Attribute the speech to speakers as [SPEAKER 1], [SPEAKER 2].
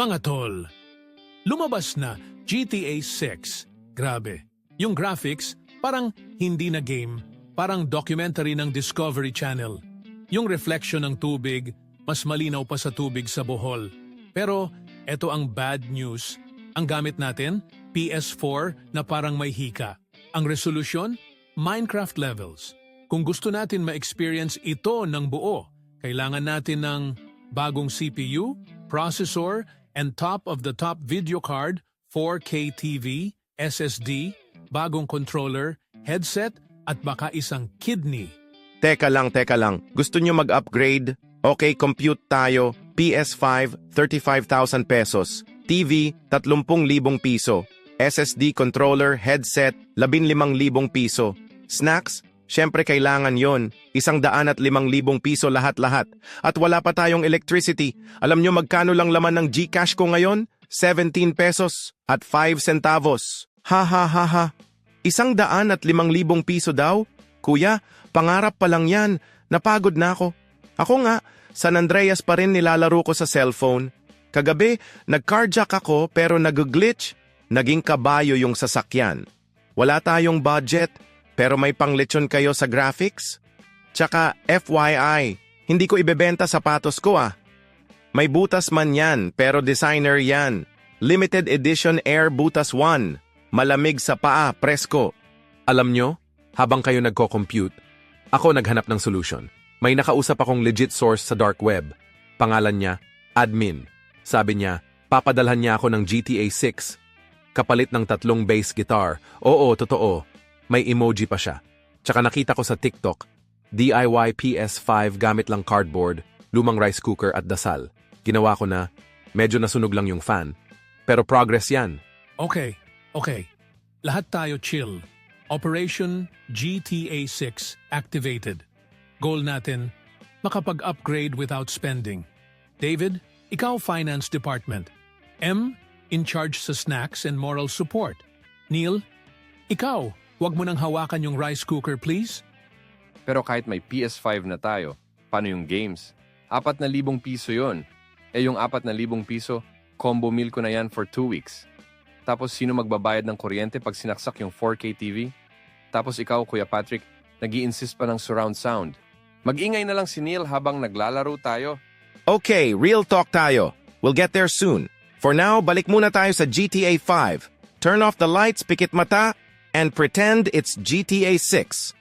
[SPEAKER 1] Mga tol, lumabas na GTA 6. Grabe. Yung graphics, parang hindi na game, parang documentary ng Discovery Channel. Yung reflection ng tubig, mas malinaw pa sa tubig sa Bohol. Pero eto ang bad news. Ang gamit natin, PS4 na parang may hika. Ang resolusyon, Minecraft levels. Kung gusto natin ma-experience ito ng buo, kailangan natin ng bagong CPU, processor, and top-of-the-top video card, 4K TV, SSD, bagong controller, headset, at baka isang kidney.
[SPEAKER 2] Teka lang. Gusto nyo mag-upgrade? Okay, compute tayo. PS5, 35,000 pesos. TV, 30,000 piso. SSD controller, headset, 15,000 piso. Snacks? Siyempre kailangan yon. 105,000 piso lahat-lahat. At wala pa tayong electricity. Alam nyo magkano lang laman ng GCash ko ngayon? 17 pesos at 5 centavos. Ha. 105,000 piso daw? Kuya, pangarap pa lang yan. Napagod na ako. Ako nga, San Andreas pa rin nilalaro ko sa cellphone. Kagabi, nag-carjack ako pero nag-glitch. Naging kabayo yung sasakyan. Wala tayong budget. Pero may panglechon kayo sa graphics? Tsaka FYI, hindi ko ibebenta sapatos ko ah. May butas man yan, pero designer yan. Limited edition Air Butas 1. Malamig sa paa, presko.
[SPEAKER 3] Alam nyo, habang kayo nagko-compute, ako naghanap ng solution. May nakausap akong legit source sa dark web. Pangalan niya, Admin. Sabi niya, papadalhan niya ako ng GTA 6. Kapalit ng 3 bass guitar. Oo, totoo. May emoji pa siya. Tsaka nakita ko sa TikTok, DIY PS5 gamit lang cardboard, lumang rice cooker at dasal. Ginawa ko na, medyo nasunog lang yung fan. Pero progress yan.
[SPEAKER 1] Okay. Lahat tayo chill. Operation GTA 6 activated. Goal natin, makapag-upgrade without spending. David, ikaw finance department. M, in charge sa snacks and moral support. Neil, ikaw, huwag mo nang hawakan yung rice cooker, please.
[SPEAKER 4] Pero kahit may PS5 na tayo, paano yung games? 4,000 piso yon. Yung 4,000 piso, combo meal ko na yan for 2 weeks. Tapos sino magbabayad ng kuryente pag sinaksak yung 4K TV? Tapos ikaw, Kuya Patrick, nag-i-insist pa ng surround sound. Mag-ingay na lang si Neil habang naglalaro tayo.
[SPEAKER 2] Okay, real talk tayo. We'll get there soon. For now, balik muna tayo sa GTA 5. Turn off the lights, pikit mata, and pretend it's GTA 6.